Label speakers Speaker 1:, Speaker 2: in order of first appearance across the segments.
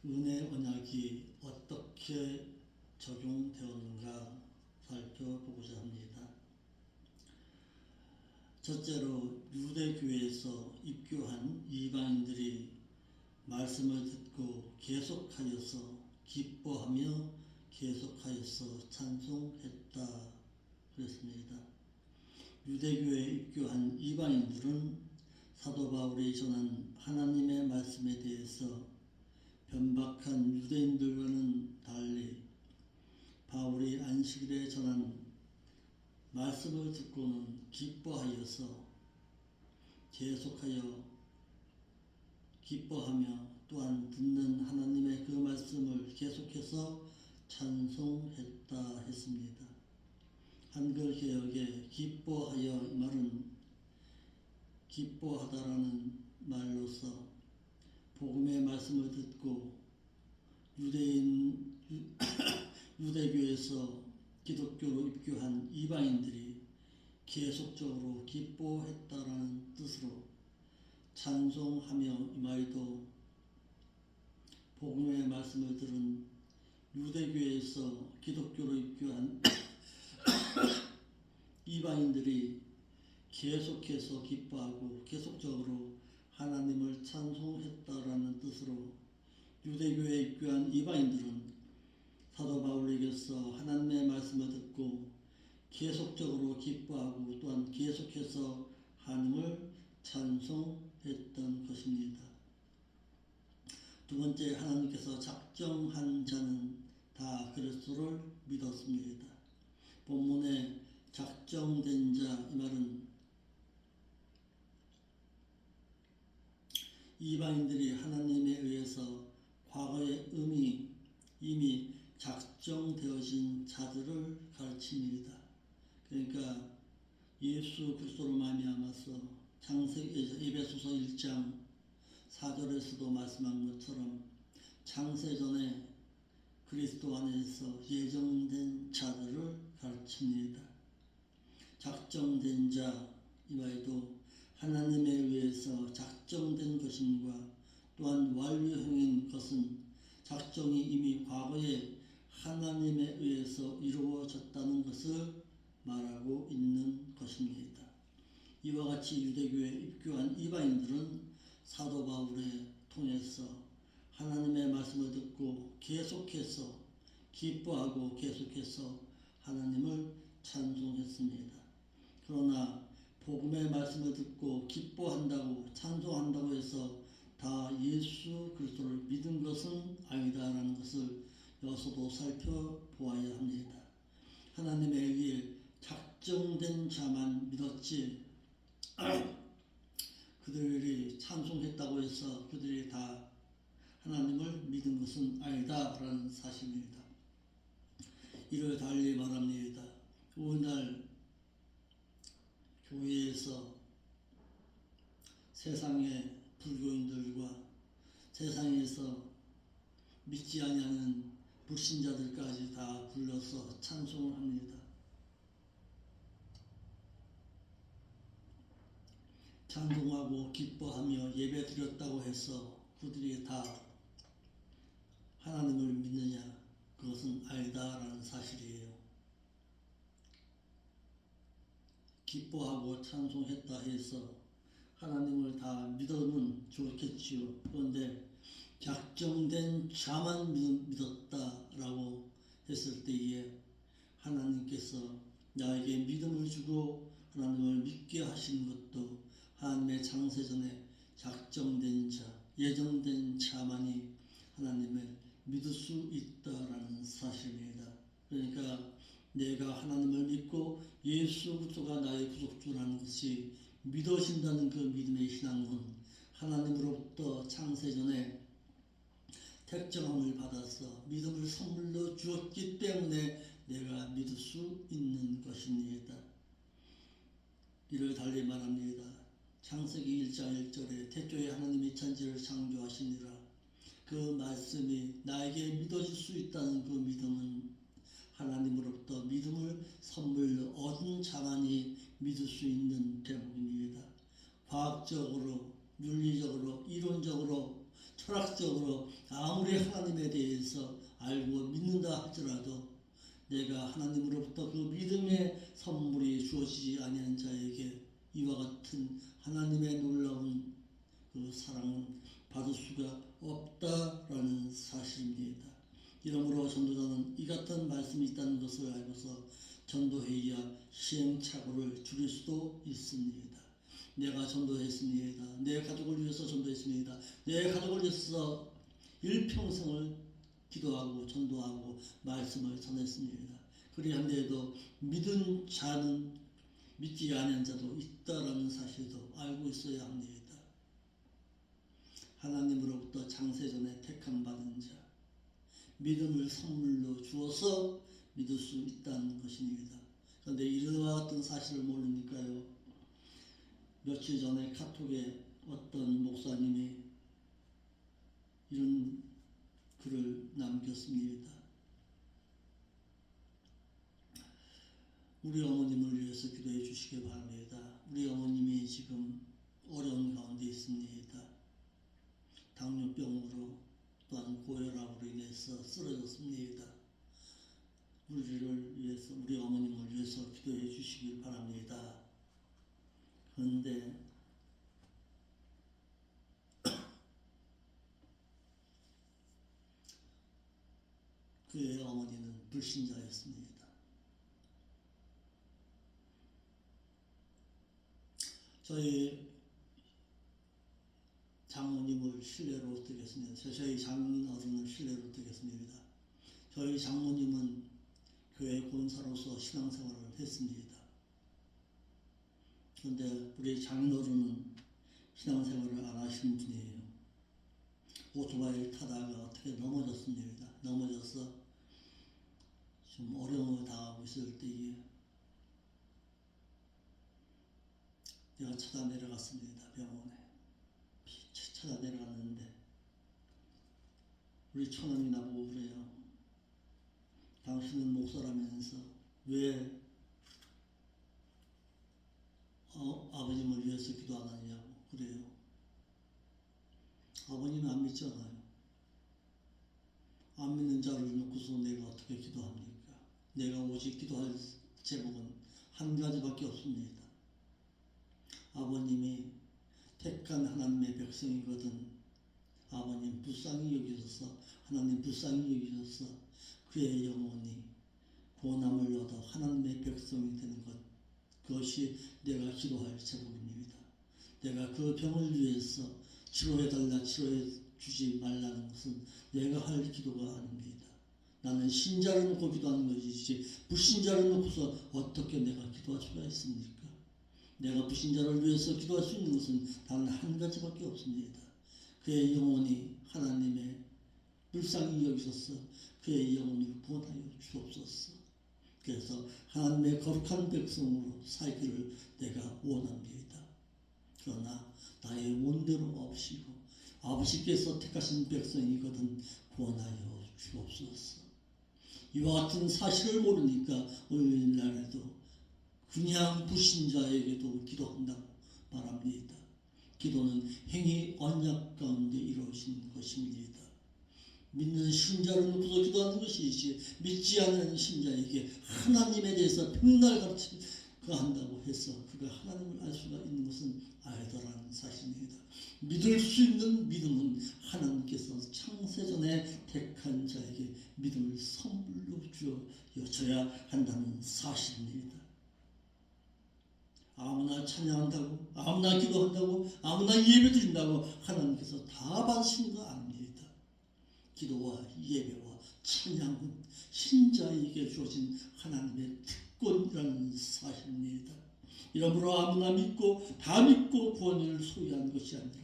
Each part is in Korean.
Speaker 1: 은혜 언약이 어떻게 적용되었는가 살펴보고자 합니다. 첫째로 유대교회에서 입교한 이방인들이 말씀을 듣고 계속하여서 기뻐하며 계속하여서 찬송했다 그랬습니다. 유대교회에 입교한 이방인들은 사도 바울이 전한 하나님의 말씀에 대해서 변박한 유대인들과는 달리 바울이 안식일에 전한 말씀을 듣고는 기뻐하여서 계속하여 기뻐하며 또한 듣는 하나님의 그 말씀을 계속해서 찬송했다 했습니다. 한글 개역에 기뻐하여 이 말은 기뻐하다라는 말로서 복음의 말씀을 듣고 유대교에서 기독교로 입교한 이방인들이 계속적으로 기뻐했다라는 뜻으로 찬송하며 이 말도 복음의 말씀을 들은 유대교에서 기독교로 입교한 이방인들이 계속해서 기뻐하고 계속적으로 하나님을 찬송했다라는 뜻으로 유대교에 입교한 이방인들은 사도 바울에게서 하나님의 말씀을 듣고 계속적으로 기뻐하고 또한 계속해서 하나님을 찬송했던 것입니다. 두 번째, 하나님께서 작정한 자는 다 그리스도를 믿었습니다. 본문에 작정된 자 이 말은 이방인들이 하나님에 의해서 과거의 이미 작정되어진 자들을 가르칩니다. 그러니까 예수 그리스도로 말미암아서 창세기 에베소서 1장 4절에서도 말씀한 것처럼 창세전에 그리스도 안에서 예정된 자들을 가르칩니다. 작정된 자 이 말도 하나님에 의해서 작정된 것임과 또한 완료형인 것은 작정이 이미 과거에 하나님에 의해서 이루어졌다는 것을 말하고 있는 것입니다. 이와 같이 유대교에 입교한 이방인들은 사도 바울을 통해서 하나님의 말씀을 듣고 계속해서 기뻐하고 계속해서 하나님을 찬송했습니다. 그러나 복음의 말씀을 듣고 기뻐한다고 찬송한다고 해서 다 예수 그리스도를 믿은 것은 아니다라는 것을 여기서도 살펴보아야 합니다. 하나님의 의에 작정된 자만 믿었지 그들이 찬송했다고 해서 그들이 다 하나님을 믿은 것은 아니다라는 사실입니다. 이를 달리 말합니다. 오늘날 교회에서 세상의 불교인들과 세상에서 믿지 아니하는 불신자들까지 다 불러서 찬송을 합니다. 찬송하고 기뻐하며 예배 드렸다고 해서 그들이 다 하나님을 믿느냐? 그것은 아니다라는 사실이에요. 기뻐하고 찬송했다 해서 하나님을 다 믿으면 좋겠지요. 그런데 작정된 자만 믿었다라고 했을 때에 하나님께서 나에게 믿음을 주고 하나님을 믿게 하신 것도 하나님의 창세전에 작정된 자, 예정된 자만이 하나님을 믿을 수 있다라는 사실입니다. 그러니까 내가 하나님을 믿고 예수 그리스도가 나의 구속주라는 것이 믿어진다는 그 믿음의 신앙은 하나님으로부터 창세전에 택정함을 받아서 믿음을 선물로 주었기 때문에 내가 믿을 수 있는 것입니다. 이를 달리 말합니다. 창세기 1장 1절에 태초에 하나님이 천지를 창조하시니라. 그 말씀이 나에게 믿어질 수 있다는 그 믿음은 하나님으로부터 믿음을 선물로 얻은 자만이 믿을 수 있는 대목입니다. 과학적으로, 윤리적으로, 이론적으로 철학적으로 아무리 하나님에 대해서 알고 믿는다 할지라도 내가 하나님으로부터 그 믿음의 선물이 주어지지 아니한 자에게 이와 같은 하나님의 놀라운 그 사랑은 받을 수가 없다라는 사실입니다. 이러므로 전도자는 이 같은 말씀이 있다는 것을 알고서 전도회의와 시행착오를 줄일 수도 있습니다. 내가 전도했습니다. 내 가족을 위해서 전도했습니다. 내 가족을 위해서 일평생을 기도하고 전도하고 말씀을 전했습니다. 그리한데도 믿은 자는 믿지 않은 자도 있다라는 사실도 알고 있어야 합니다. 하나님으로부터 창세전에 택함 받은 자, 믿음을 선물로 주어서 믿을 수 있다는 것입니다. 그런데 이와 같은 사실을 모르니까요. 며칠 전에 카톡에 어떤 목사님이 이런 글을 남겼습니다. 우리 어머님을 위해서 기도해 주시기 바랍니다. 우리 어머님이 지금 어려운 가운데 있습니다. 당뇨병으로 또한 고혈압으로 인해서 쓰러졌습니다. 우리를 위해서, 우리 어머님을 위해서 기도해 주시길 바랍니다. 그런데 그의 어머니는 불신자였습니다. 저희 장모님을 신뢰로 드리겠습니다. 저희 장인 어른을 신뢰로 드리겠습니다. 저희 장모님은 교회 권사로서 신앙생활을 했습니다. 그런데 우리 장인 어른은 신앙생활을 안 하시는 분이에요. 오토바이를 타다가 어떻게 넘어졌습니다. 넘어져서 좀 어려움을 당하고 있을 때에 내가 찾아 내려갔습니다. 병원에 찾아 내려갔는데 우리 처남이 나보고 그래요. 당신은 목사라면서 왜 아버님을 위해서 기도 안 하냐고 그래요. 아버님은 안 믿잖아요. 안 믿는 자를 놓고서 내가 어떻게 기도합니까? 내가 오직 기도할 제목은 한 가지밖에 없습니다. 아버님이 택한 하나님의 백성이거든. 아버님 불쌍히 여기셔서, 하나님 불쌍히 여기셔서 그의 영혼이 구원함을 얻어 하나님의 백성이 되는 것, 그것이 내가 기도할 제목입니다. 내가 그 병을 위해서 치료해달라, 치료해주지 말라는 것은 내가 할 기도가 아닙니다. 나는 신자를 놓고 기도하는 것이지 불신자를 놓고서 어떻게 내가 기도할 수가 있습니까? 내가 불신자를 위해서 기도할 수 있는 것은 단 한 가지밖에 없습니다. 그의 영혼이 하나님의 불쌍히 여기셔서 그의 영혼을 구원하여 주옵소서. 그래서 하나님의 거룩한 백성으로 살기를 내가 원합니다. 그러나 나의 원대로 없이고 아버지께서 택하신 백성이거든 구원하여 주옵소서. 이와 같은 사실을 모르니까 오늘날에도 그냥 불신자에게도 기도한다고 말합니다. 기도는 행위 언약 가운데 이루어진 것입니다. 믿는 신자를 놓고서 기도하는 것이지 믿지 않는 신자에게 하나님에 대해서 백날 가르치고 한다고 해서 그가 하나님을 알 수가 있는 것은 아니다라는 사실입니다. 믿을 수 있는 믿음은 하나님께서 창세전에 택한 자에게 믿음을 선물로 주어야 한다는 사실입니다. 아무나 찬양한다고, 아무나 기도한다고, 아무나 예배드린다고 하나님께서 다 받으시는 거 아닙니다. 기도와 예배와 찬양은 신자에게 주어진 하나님의 특권이라는 사실입니다. 이러므로 아무나 믿고 다 믿고 구원을 소유한 것이 아니라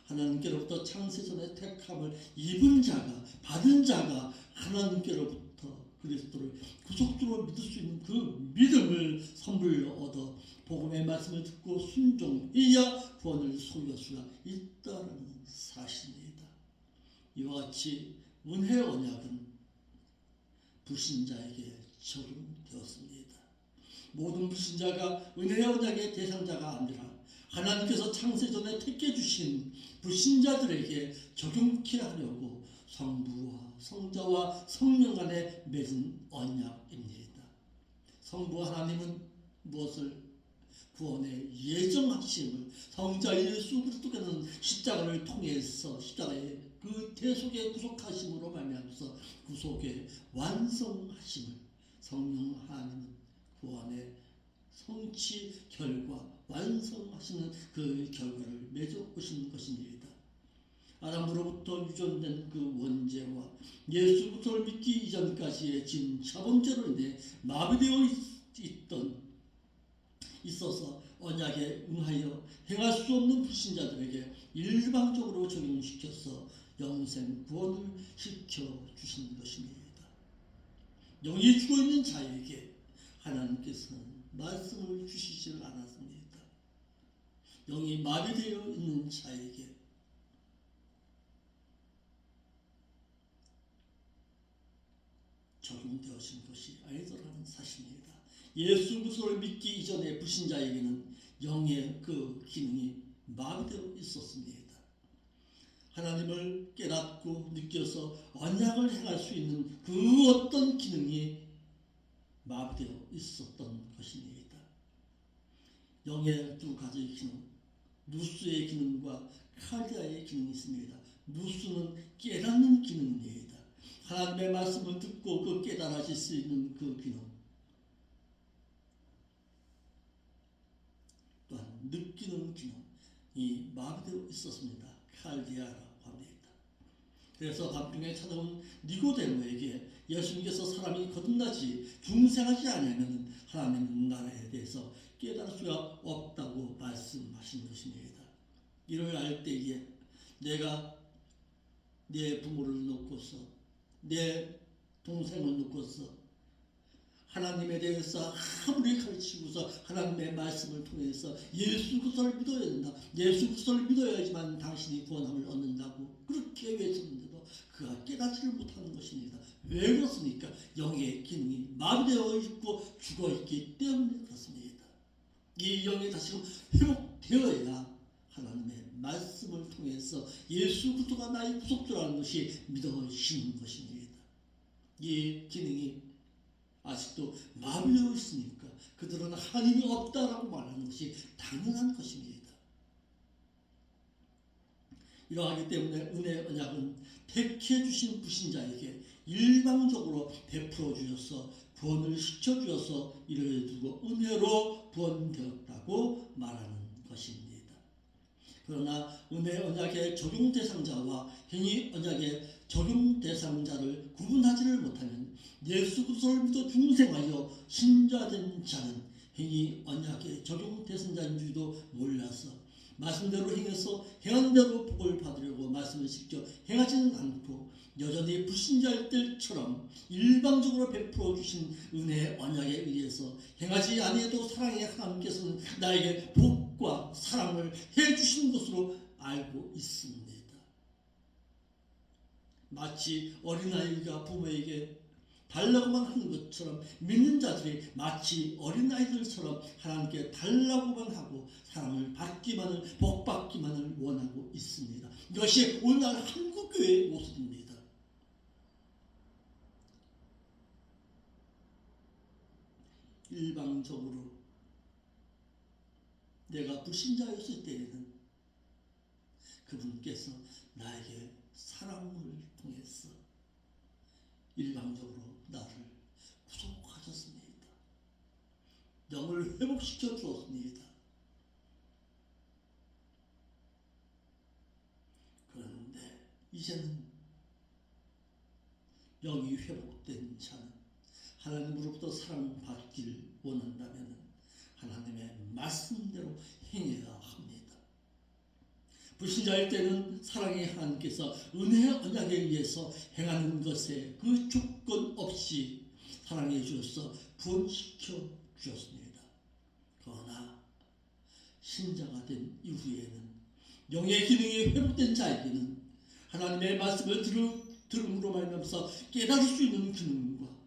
Speaker 1: 하나님께로부터 창세전에 택함을 입은 자가, 받은 자가 하나님께로부터 그리스도를 구속주로 믿을 수 있는 그 믿음을 선물로 얻어 복음의 말씀을 듣고 순종해야 구원을 소유할 수가 있다는 사실입니다. 이와 같이 은혜의 언약은 불신자에게 적용되었습니다. 모든 불신자가 은혜의 언약의 대상자가 아니라 하나님께서 창세전에 택해 주신 불신자들에게 적용케 하려고 성부와 성자와 성령 간에 맺은 언약입니다. 성부 하나님은 무엇을 구원의 예정하심을 성자 예수 그리스도께서는 십자가를 통해서 십자가의 그 대속의 구속하심으로 말미암아서 구속의 완성하심을 성령 하나님은 구원의 성취 결과 완성하시는 그 결과를 맺어 오신 것입니다. 아담으로부터 유전된 그 원죄와 예수 그리스도를 믿기 이전까지의 진 자본죄로 인해 마비되어 있어서 언약에 응하여 행할 수 없는 불신자들에게 일방적으로 적용시켜서 영생 구원을 시켜주신 것입니다. 영이 죽어있는 자에게 하나님께서는 말씀을 주시지를 않았습니다. 영이 마비되어 있는 자에게 적용되어진 것이 아니더라는 사실입니다. 예수 그리스도를 믿기 이전의 불신자에게는 영의 그 기능이 마비되어 있었습니다. 하나님을 깨닫고 느껴서 언약을 행할 수 있는 그 어떤 기능이 마비되어 있었던 것입니다. 영의 두 가지 기능, 누스의 기능과 칼디아의 기능이 있습니다. 누스는 깨닫는 기능입니다. 하나님의 말씀을 듣고 그 깨달아질 수 있는 그 기능. 또한 느끼는 기능이 마비되어 있었습니다. 칼디아라고 합니다. 그래서 밤중에 찾아온 니고데모에게 예수님께서 사람이 거듭나지 중생하지 않으면 하나님 나라에 대해서 깨달을 수가 없다고 말씀하신 것입니다. 이를 알 때에 내가 내 부모를 놓고서 내 동생을 놓고서 하나님에 대해서 아무리 가르치고서 하나님의 말씀을 통해서 예수 그리스도를 믿어야 된다. 예수 그리스도를 믿어야지만 당신이 구원함을 얻는다고 그렇게 외쳤는데도 그가 깨닫지를 못하는 것입니다. 왜 그렇습니까? 영의 기능이 마비되어 있고 죽어있기 때문에 그렇습니다. 이 영이 다시금 회복되어야 하나님의 말씀을 통해서 예수 그리스도가 나의 구속주라는 것이 믿어지는 것입니다. 이 기능이 아직도 마비되어 있으니까 그들은 하나님이 없다라고 말하는 것이 당연한 것입니다. 이러하기 때문에 은혜의 언약은 택해 주신 불신자에게 일방적으로 베풀어 주셔서 구원을 시켜 주셔서 이를 두고 은혜로 구원되었다고 말하는 것입니다. 그러나 은혜 언약의 적용 대상자와 행위 언약의 적용 대상자를 구분하지를 못하면 예수 그리스도를 믿어 중생하여 신자된 자는 행위 언약의 적용 대상자인 줄도 몰라서 말씀대로 행해서 행한 대로 복을 받으려고 말씀을 지켜 행하지는 않고 여전히 불신자일 때처럼 일방적으로 베풀어 주신 은혜의 언약에 의해서 행하지 아니해도 사랑의 하나님께서는 나에게 복과 사랑을 해주신 것으로 알고 있습니다. 마치 어린아이가 부모에게 달라고만 하는 것처럼 믿는 자들이 마치 어린아이들처럼 하나님께 달라고만 하고 사랑을 받기만을 복받기만을 원하고 있습니다. 이것이 오늘날 한국교회의 모습입니다. 일방적으로 내가 불신자였을 때에는 그분께서 나에게 사랑을 통해서 일방적으로 나를 구속하셨습니다. 영을 회복시켜 주었습니다. 그런데 이제는 영이 회복된 자는 하나님으로부터 사랑받기를 원한다면 하나님의 말씀대로 행해야 합니다. 불신자일 때는 사랑의 하나님께서 은혜의 언약에 의해서 행하는 것에 그 조건 없이 사랑해 주셔서 구원시켜 주셨습니다. 그러나 신자가 된 이후에는 영의 기능이 회복된 자에게는 하나님의 말씀을 들음으로 말미암아서 깨달을 수 있는 기능과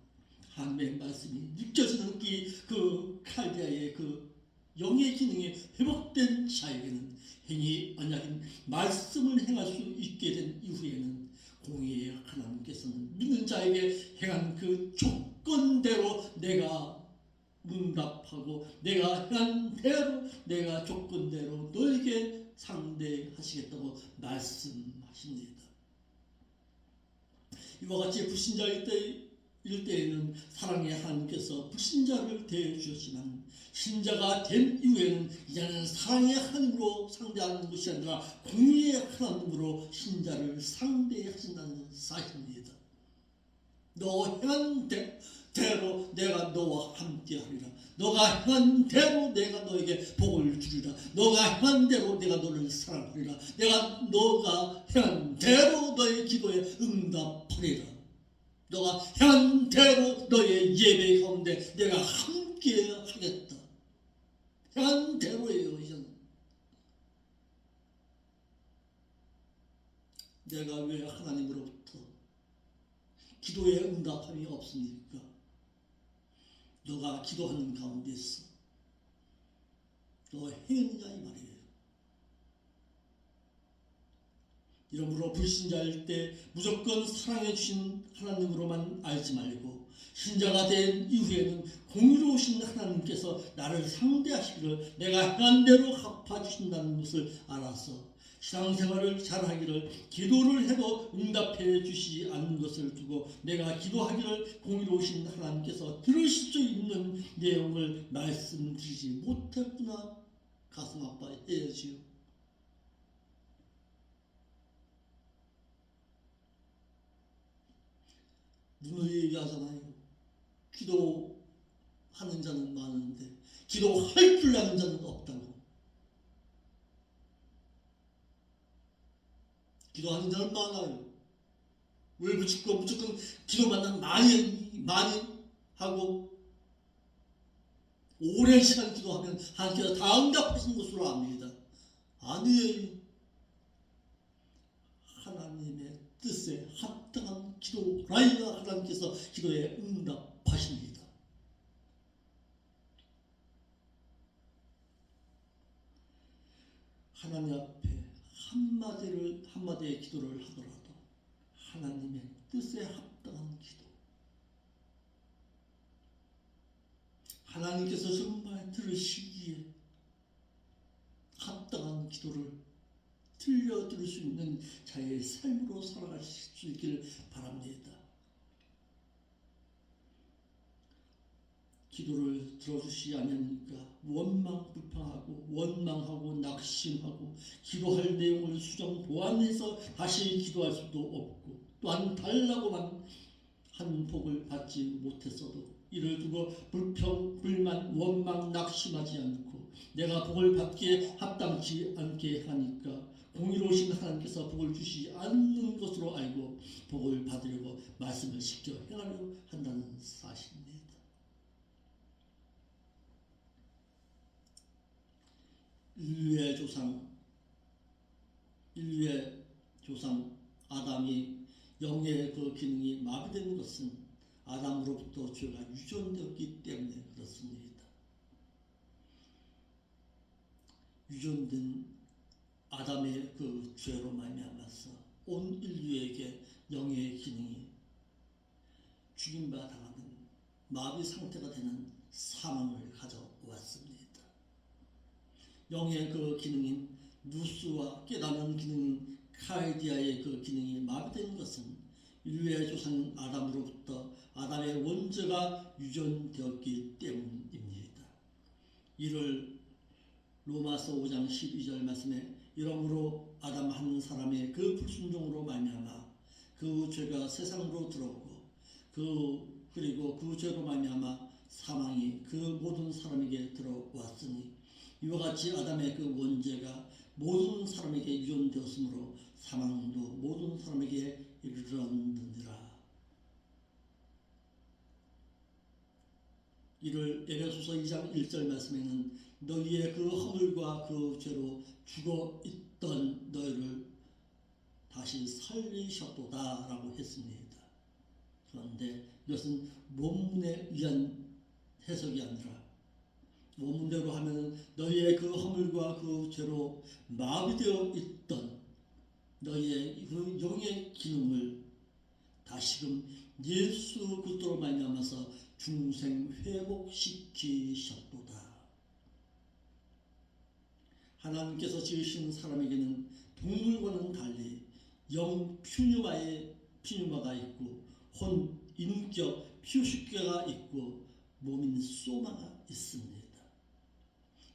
Speaker 1: 하나님의 말씀이 느껴지는 그 칼디아의 그 영의 기능이 회복된 자에게는 행위 언약인 말씀을 행할 수 있게 된 이후에는 공의의 하나님께서는 믿는 자에게 행한 그 조건대로 내가 응답하고 내가 행한 대로 내가 조건대로 너에게 상대하시겠다고 말씀하십니다. 이와 같이 불신자일 때에는 사랑의 하나님께서 불신자를 대해주셨지만 신자가 된 이후에는 이제는 사랑의 하나님으로 상대하는 것이 아니라 공의의 하나님으로 신자를 상대하신다는 사실입니다. 너 행한 대로 내가 너와 함께하리라. 너가 행한 대로 내가 너에게 복을 주리라. 너가 행한 대로 내가 너를 사랑하리라. 너가 행한 대로 너의 기도에 응답하리라. 너가 행한 대로 너의 예배 가운데 내가 함께 하겠다. 행한 대로예요. 이제는 내가 왜 하나님으로부터 기도에 응답함이 없습니까? 너가 기도하는 가운데서 너 행했느냐 이 말이에요. 이러므로 불신자일 때 무조건 사랑해 주신 하나님으로만 알지 말고 신자가 된 이후에는 공의로우신 하나님께서 나를 상대하시기를 내가 행한 대로 갚아주신다는 것을 알아서 신앙생활을 잘하기를 기도를 해도 응답해 주시지 않는 것을 두고 내가 기도하기를 공의로우신 하나님께서 들으실 수 있는 내용을 말씀드리지 못했구나 가슴 아파해야지요. 누누이 얘기하잖아요. 기도하는 자는 많은데 기도할 줄 아는 자는 없다고. 기도하는 자는 많아요. 왜 무조건 기도만 많이 하고 오랜 시간 기도하면 하나님께서 다 응답하신 것으로 압니다. 아니에요. 하나님의 뜻에 합당한 기도라야 하나님께서 기도에 응답하십니다. 하나님 앞에 한마디의 기도를 하더라도 하나님의 뜻에 합당한 기도, 하나님께서 정말 들으시기에 합당한 기도를 들려드릴 수 있는 자의 삶으로 살아갈 수 있기를 바랍니다. 기도를 들어주시지 않으니까 원망하고 낙심하고 기도할 내용을 수정 보완해서 다시 기도할 수도 없고 또한 달라고만 한 복을 받지 못했어도 이를 두고 불만, 원망, 낙심하지 않고 내가 복을 받기에 합당치 않게 하니까 공의로우신 하나님께서 복을 주시지 않는 것으로 알고 복을 받으려고 말씀을 시켜 행하려 한다는 사실입니다. 인류의 조상 아담이 영의 그 기능이 마비된 것은 아담으로부터 죄가 유전되었기 때문에 그렇습니다. 유전된 아담의 그 죄로 말미암아서 온 인류에게 영의 기능이 죽임바 당하는 마비 상태가 되는 사망을 가져왔습니다. 영의 그 기능인 누스와 깨닫는 기능인 카이디아의 그 기능이 마비된 것은 인류의 조상 아담으로부터 아담의 원죄가 유전되었기 때문입니다. 이를 로마서 5장 12절 말씀에 이러므로 아담 한 사람의 그 불순종으로 말미암아 그 죄가 세상으로 들어오고 그리고 그 죄로 말미암아 사망이 그 모든 사람에게 들어왔으니 이와 같이 아담의 그 원죄가 모든 사람에게 유전되었으므로 사망도 모든 사람에게 이르렀느니라. 이를 에베소서 2장 1절 말씀에는 너희의 그 허물과 그 죄로 죽어 있던 너희를 다시 살리셨도다 라고 했습니다. 그런데 이것은 논문에 의한 해석이 아니라 원문대로 하면 너희의 그 허물과 그 죄로 마비되어 있던 너희의 그 영의 기능을 다시금 예수 그리스도로 말미암아서 중생 회복시키셨도다. 하나님께서 지으신 사람에게는 동물과는 달리 영 퓨뉴마가 있고 혼 인격 퓨슈케가 있고 몸인 소마가 있습니다.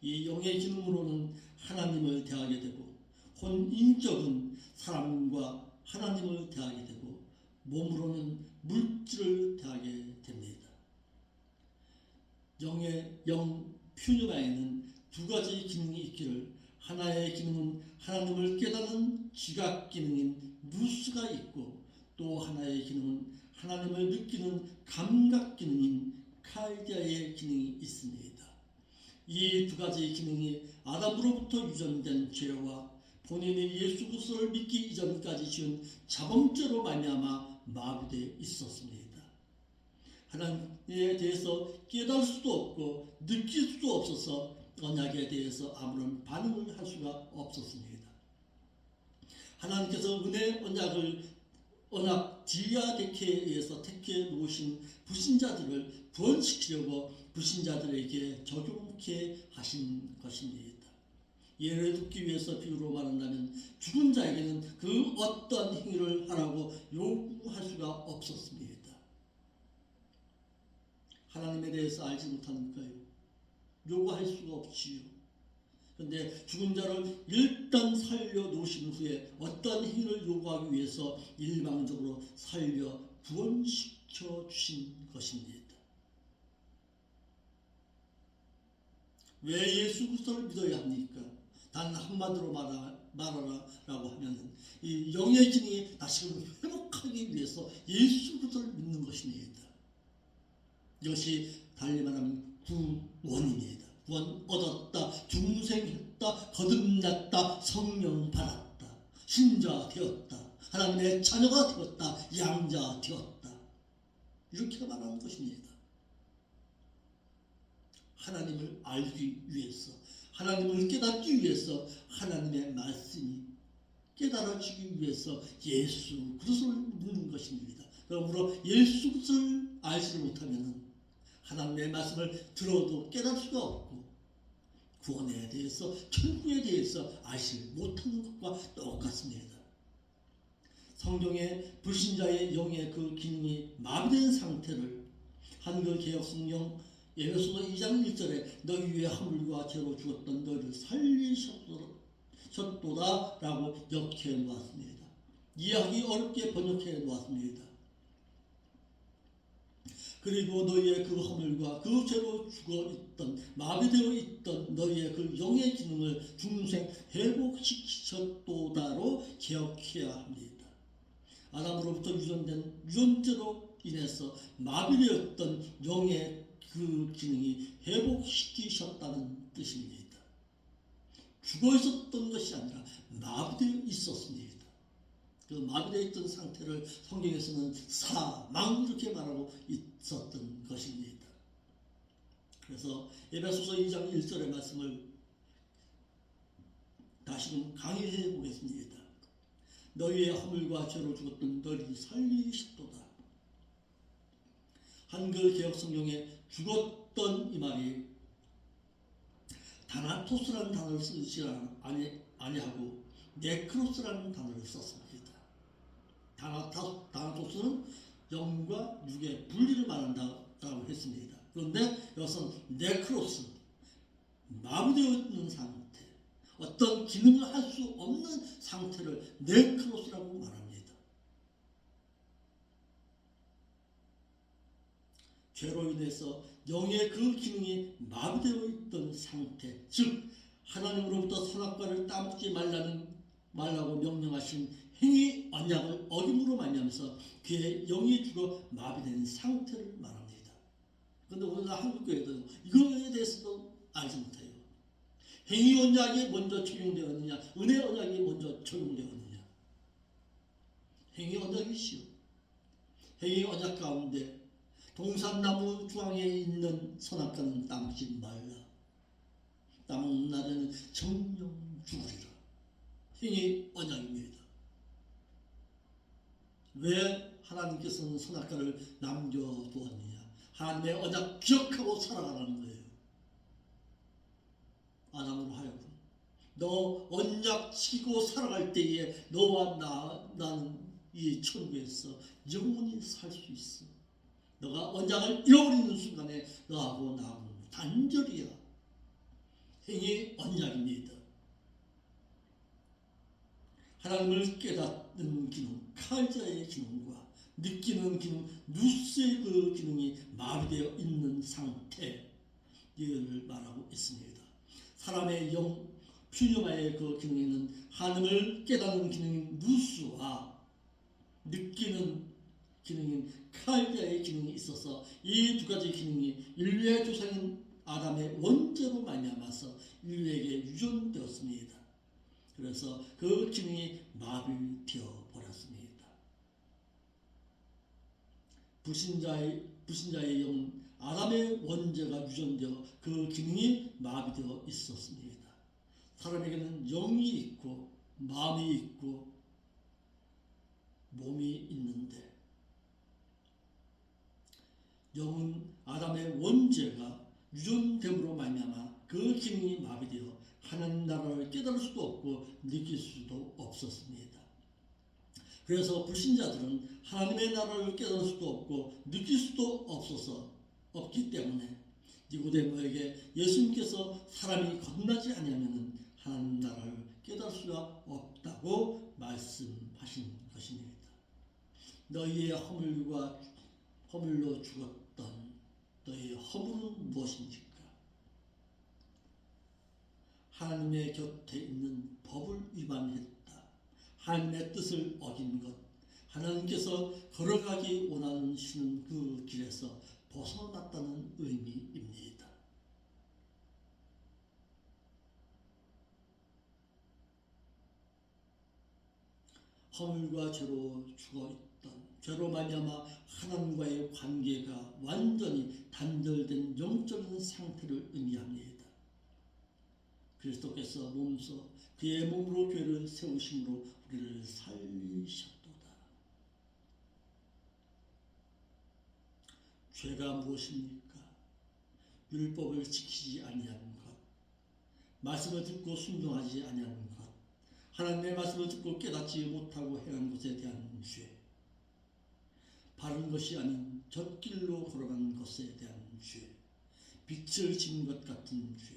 Speaker 1: 이 영의 기능으로는 하나님을 대하게 되고 혼 인격은 사람과 하나님을 대하게 되고 몸으로는 물질을 대하게 됩니다. 영 퓨뉴마에는 두 가지 기능이 있기를 하나의 기능은 하나님을 깨닫는 지각 기능인 누스가 있고 또 하나의 기능은 하나님을 느끼는 감각 기능인 칼디아의 기능이 있습니다. 이 두 가지 기능이 아담으로부터 유전된 죄와 본인이 예수 그리스도를 믿기 이전까지 지은 자범죄로 말미암아 마비되어 있었습니다. 하나님에 대해서 깨달을 수도 없고 느낄 수도 없어서 언약에 대해서 아무런 반응을 할 수가 없었습니다. 하나님께서 은혜 언약 디아데케에 의해서 택해 놓으신 불신자들을 구원시키려고 불신자들에게 적용케 하신 것입니다. 예를 듣기 위해서 비유로 말한다면 죽은 자에게는 그 어떤 행위를 하라고 요구할 수가 없었습니다. 하나님에 대해서 알지 못하니까요. 요구할 수가 없지요. 그런데 죽은 자를 일단 살려 놓으신 후에 어떤 행위를 요구하기 위해서 일방적으로 살려 구원시켜 주신 것입니다. 왜 예수 그리스도를 믿어야 합니까? 단 한마디로 말하라고 하면 이 영의 기능이 다시금 회복하기 위해서 예수 그리스도를 믿는 것입니다. 이것이 달리 말하면 구원입니다. 구원 얻었다, 중생했다, 거듭났다, 성령 받았다, 신자 되었다, 하나님의 자녀가 되었다, 양자 되었다. 이렇게 말하는 것입니다. 하나님을 알기 위해서, 하나님을 깨닫기 위해서, 하나님의 말씀이 깨달아지기 위해서 예수 그리스도를 믿는 것입니다. 그러므로 예수 그리스도를 알지 못하면 하나님의 말씀을 들어도 깨달을 수가 없고 구원에 대해서, 천국에 대해서 알지 못하는 것과 똑같습니다. 성경의 불신자의 영의 그 기능이 마비된 상태를 한글 개혁 성경 에베소서 2장 1절에 너희 위에 허물과 죄로 죽었던 너희를 살리셨도다 라고 역해 놓았습니다. 이해하기 어렵게 번역해 놓았습니다. 그리고 너희의 그 허물과 그 죄로 죽어있던 마비되어 있던 너희의 그 영의 기능을 중생 회복시키셨도다로 기억해야 합니다. 아담으로부터 유전된 유전죄로 인해서 마비되었던 영의 그 기능이 회복시키셨다는 뜻입니다. 죽어 있었던 것이 아니라 마비되어 있었습니다. 그 마비되어 있던 상태를 성경에서는 사망 이렇게 말하고 있었던 것입니다. 그래서 에베소서 2장 1절의 말씀을 다시금 강의해 보겠습니다. 너희의 허물과 죄로 죽었던 너희를 살리셨도다. 한글 개혁 성경에 죽었던 이 말이 다나토스라는 단어를 쓰지 아니하고 네크로스라는 단어를 썼습니다. 다나토스는 영과 육의 분리를 말한다라고 했습니다. 그런데 이것은 네크로스, 마비되어 있는 상태, 어떤 기능을 할 수 없는 상태를 네크로스라고 말합니다. 죄로 인해서 영의 그 기능이 마비되어 있던 상태, 즉 하나님으로부터 선악과를 따먹지 말라고 명령하신 행위 언약을 어김으로 말미암아서 그의 영이 죽어 마비된 상태를 말합니다. 그런데 오늘날 한국교회도 이거에 대해서도 알지 못해요. 행위 언약이 먼저 적용되었느냐, 은혜 언약이 먼저 적용되었느냐. 행위 언약이시요. 행위 언약 가운데 동산나무 중앙에 있는 선악과는 따먹지 말라. 땀 없는 날에는 정령 죽으리라. 행위 언약입니다. 왜 하나님께서는 선악과를 남겨두었느냐? 하나님의 언약 기억하고 살아가라는 거예요. 아담으로 하여금 너 언약 지키고 살아갈 때에 너와 나는 이 천국에서 영원히 살 수 있어. 너가 언약을 잃어버리는 순간에 너하고 나하고는 단절이야. 행위 언약입니다. 하나님을 깨닫는 기능, 칼자의 기능과 느끼는 기능, 누스의 그 기능이 마비되어 있는 상태, 이를 말하고 있습니다. 사람의 영, 퓨뇨마의 그 기능에는 하나님을 깨닫는 기능인 누스와 느끼는 기능인 칼자의 기능이 있어서 이 두 가지 기능이 인류의 조상인 아담의 원죄로 말미암아서 인류에게 유전되었습니다. 그래서 그 기능이 마비되어 버렸습니다. 불신자의 영은 아담의 원죄가 유전되어 그 기능이 마비되어 있었습니다. 사람에게는 영이 있고 마음이 있고 몸이 있는데 영은 아담의 원죄가 유전됨으로 말미암아 그 기능이 마비되어 하나님 나라를 깨달을 수도 없고 느낄 수도 없었습니다. 그래서 불신자들은 하나님의 나라를 깨달을 수도 없고 느낄 수도 없기 때문에 니고데모에게 예수님께서 사람이 거듭나지 아니하면 하나님 나라를 깨달을 수가 없다고 말씀하신 것입니다. 너희의 허물로 죽었던 너희의 허물은 무엇입니까? 하나님의 곁에 있는 법을 위반했다. 하나님의 뜻을 어긴 것, 하나님께서 걸어가기 원하시는 그 길에서 벗어났다는 의미입니다. 허물과 죄로 죽어있던, 죄로 말미암아 하나님과의 관계가 완전히 단절된 영적인 상태를 의미합니다. 그리스도께서 몸소 그의 몸으로 교회를 세우심으로 우리를 살리셨도다. 죄가 무엇입니까? 율법을 지키지 아니하는 것, 말씀을 듣고 순종하지 아니하는 것, 하나님의 말씀을 듣고 깨닫지 못하고 행한 것에 대한 죄, 바른 것이 아닌 젖길로 걸어가는 것에 대한 죄, 빛을 지는 것 같은 죄,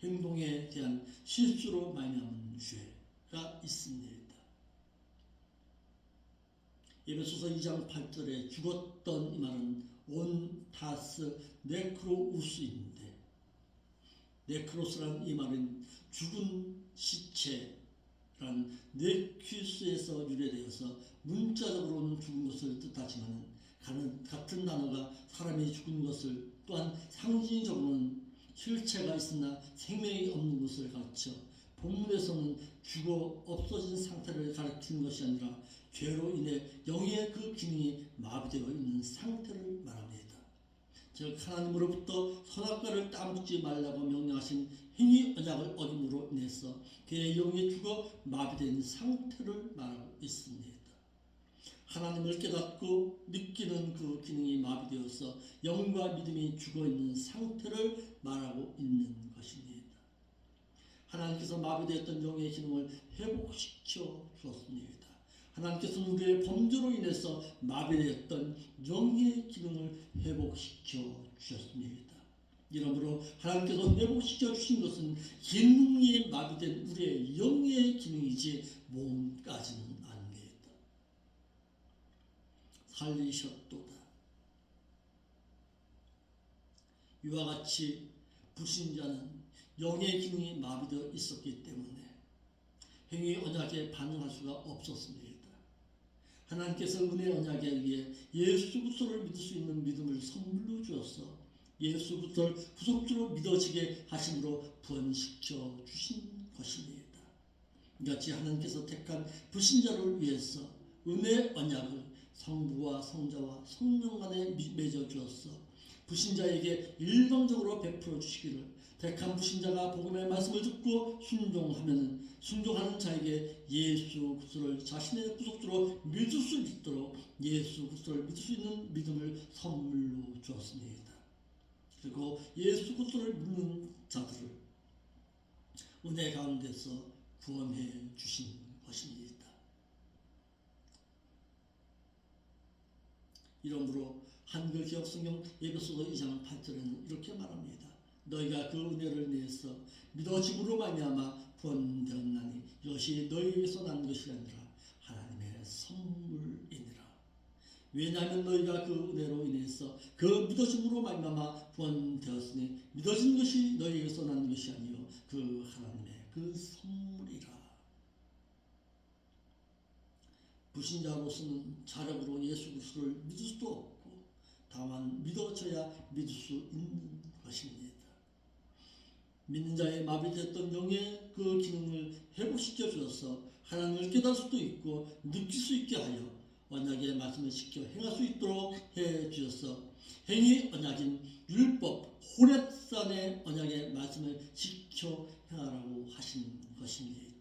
Speaker 1: 행동에 대한 실수로 말미암은 죄가 있습니다. 에베소서 2장 8절에 죽었던 이 말은 온타스 네크로우스인데, 네크로스란 이 말은 죽은 시체란 네퀴스에서 유래되어서 문자적으로는 죽은 것을 뜻하지만 같은 단어가 사람이 죽은 것을 또한 상징적으로는 실체가 있으나 생명이 없는 것을 가르쳐 본문에서는 죽어 없어진 상태를 가리키는 것이 아니라 죄로 인해 영의 그 기능이 마비되어 있는 상태를 말합니다. 즉 하나님으로부터 선악과를 따먹지 말라고 명령하신 행위 언약을 어김으로 인해서 그의 영이 죽어 마비된 상태를 말하고 있습니다. 하나님을 깨닫고 느끼는 그 기능이 마비되어서 영과 믿음이 죽어있는 상태를 말하고 있는 것입니다. 하나님께서 마비되었던 영의 기능을 회복시켜 주었습니다. 하나님께서는 우리의 범죄로 인해서 마비되었던 영의 기능을 회복시켜 주셨습니다. 이러므로 하나님께서 회복시켜 주신 것은 기능이 마비된 우리의 영의 기능이지 몸까지는 아닙니다. 살리셨도다. 이와 같이 불신자는 영의 기능이 마비되어 있었기 때문에 행위 언약에 반응할 수가 없었습니다. 하나님께서 은혜 언약에 의해 예수 그리스도를 믿을 수 있는 믿음을 선물로 주어서 예수 그리스도를 구속주로 믿어지게 하심으로 구원시켜 주신 것입니다. 이같이 하나님께서 택한 불신자를 위해서 은혜 언약을 성부와 성자와 성령 간에 맺어 주었어 불신자에게 일방적으로 베풀어 주시기를, 택한 불신자가 복음의 말씀을 듣고 순종하는 자에게 예수 그리스도를 자신의 구속주로 믿을 수 있도록 예수 그리스도를 믿을 수 있는 믿음을 선물로 주었습니다. 그리고 예수 그리스도를 믿는 자들을 은혜 가운데서 구원해 주신 것입니다. 이러므로 한글 기억 성경 에베소서 2장 8절에는 이렇게 말합니다. 너희가 그 은혜를 내서 믿어짐으로 말미암아 구원되었나니 이것이 너희에게서 난 것이 아니라 하나님의 선물이니라. 왜냐하면 너희가 그 은혜로 인해서 그 믿어짐으로 말미암아 구원되었으니 믿어진 것이 너희에게서 난 것이 아니요 그 하나님의 그 선물이라. 불신자로서는 자력으로 예수 그리스도를 믿을 수도 없고 다만 믿어져야 믿을 수 있는 것입니다. 믿는 자의 마비됐던 영의 그 기능을 회복시켜 주어서 하나님을 깨달을 수도 있고 느낄 수 있게 하여 언약의 말씀을 지켜 행할 수 있도록 해 주셔서 행위 언약인 율법 호렙산의 언약의 말씀을 지켜 행하라고 하신 것입니다.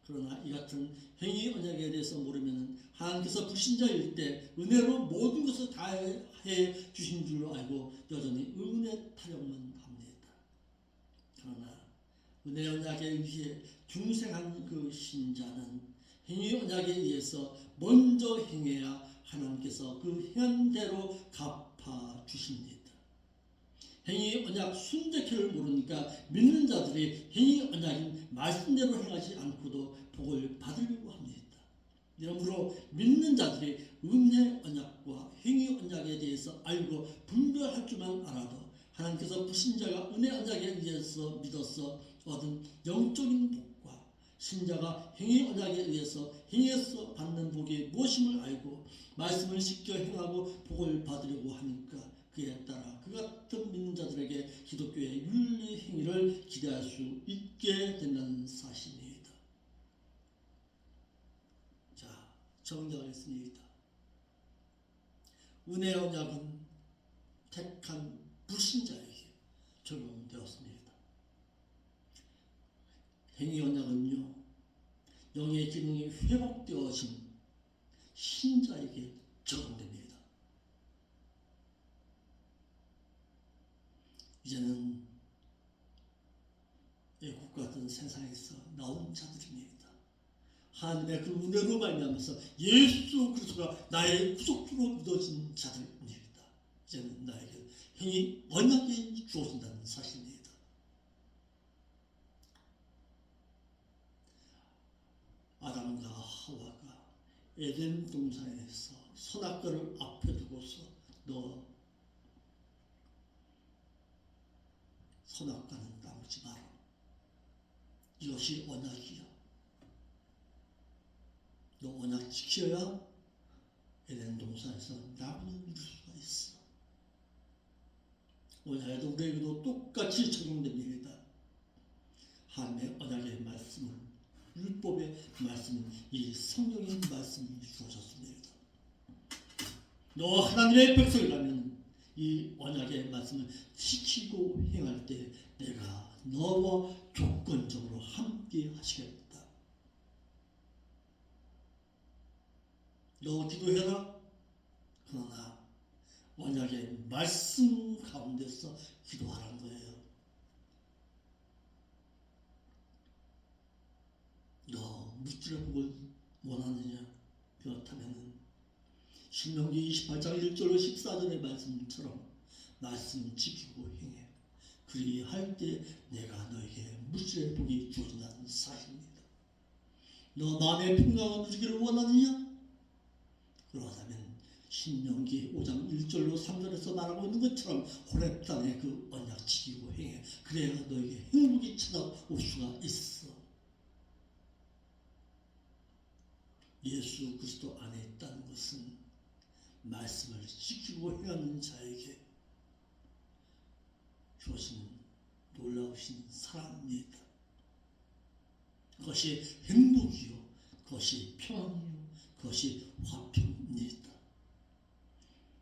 Speaker 1: 그러나 이 같은 행위 언약에 대해서 모르면 하나님께서 불신자일 때 은혜로 모든 것을 다 해 주신 줄 알고 여전히 은혜 타령만 합니다. 그러나 은혜 언약에 의해 중생한 그 신자는 행위 언약에 의해서 먼저 행해야 하나님께서 그 행한 대로 갚아 주십니다. 행위 언약 순례케를 모르니까 믿는 자들이 행위 언약인 말씀대로 행하지 않고도 복을 받으려고 합니다. 이러므로 믿는 자들이 은혜 언약과 행위 언약에 대해서 알고 분별할 줄만 알아도 하나님께서 불신자가 은혜 언약에 의해서 믿어서 얻은 영적인 복과 신자가 행위 언약에 의해서 행해서 받는 복이 무엇임을 알고 말씀을 지켜 행하고 복을 받으려고 하니까 그에 따라 그 같은 믿는 자들에게 기독교의 윤리 행위를 기대할 수 있게 된다는 사실입니다. 자, 정리하겠습니다. 은혜 언약은 택한 불신자에게 적용되었습니다. 행위 언약은요, 영의 기능이 회복되어진 신자에게 적용됩니다. 이제는 애국 같은 세상에서 나온 자들입니다. 하나님의 그 은혜로 말미암아서 예수 그리스도가 나의 구속주로 믿어진 자들입니다. 이제는 나에게 행위 언약이 주어진다는 사실입니다. 아담과 하와가 에덴 동산에서 선악과를 앞에 두고서 너 선악과는 따먹지 마라. 이것이 언약이야. 너 언약 지켜야 에덴 동산에서 나무는 이룰 수가 있어. 언약에도 우리에게도 똑같이 적용됩니다. 하나님의 언약의 말씀은 율법의 말씀은 이 성령의 말씀이 주어졌습니다. 너 하나님의 백성이라면 이 언약의 말씀을 지키고 행할 때 내가 너와 조건적으로 함께 하시겠다. 너 기도해라. 그러나 언약의 말씀 가운데서 기도하라는 거예요. 너 무찌를 복을 원하느냐? 그렇다면 신명기 28장 1절로 14절의 말씀처럼 말씀 지키고 행해. 그리할 때 내가 너에게 무찌의 복이 주어진다는 사실입니다. 너 마음의 평강을 누리기를 원하느냐? 그러하다면 신명기 5장 1절로 3절에서 말하고 있는 것처럼 호렙산의 그 언약 지키고 행해. 그래야 너에게 행복이 찾아올 수가 있어. 예수 그리스도 안에 있다는 것은 말씀을 지키고 행하는 자에게 주어지는 놀라우신 사랑입니다. 그것이 행복이요, 그것이 평안이요, 그것이 화평입니다.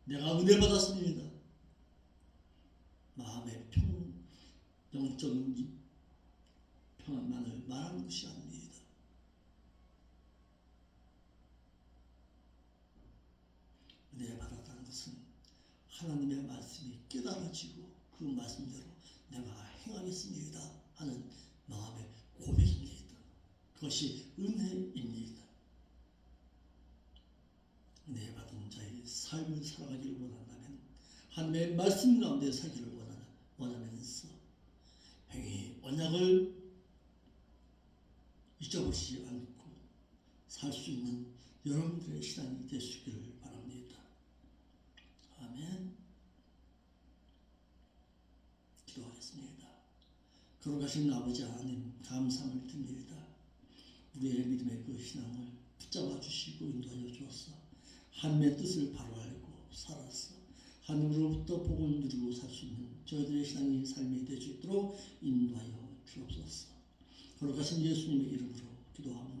Speaker 1: 내가 은혜 받았습니다. 마음의 영적인 평안만을 말하는 것이 아닙니다. 은혜 받았다는 것은 하나님의 말씀이 깨달아지고 그 말씀대로 내가 행하겠습니다 하는 마음의 고백입니다. 그것이 은혜입니다. 은혜 받은 자의 삶을 살아가기를 원한다면, 하나님의 말씀 가운데 살기를 원하면서 행위 언약을 잊어버리지 않고 살 수 있는 여러분들의 신앙이 되시기를 바랍니다. 아멘. 기도하겠습니다. 거룩하신 아버지 하나님, 감사를 드립니다. 우리의 믿음의 그 신앙을 붙잡아 주시고 인도하여 주옵소서. 하나님의 뜻을 바로 알고 살아서 하나님으로부터 복을 누리고 살 수 있는 저희들의 신앙의 삶이 될 수 있도록 인도하여 주옵소서. 거룩하신 예수님의 이름으로 기도합니다.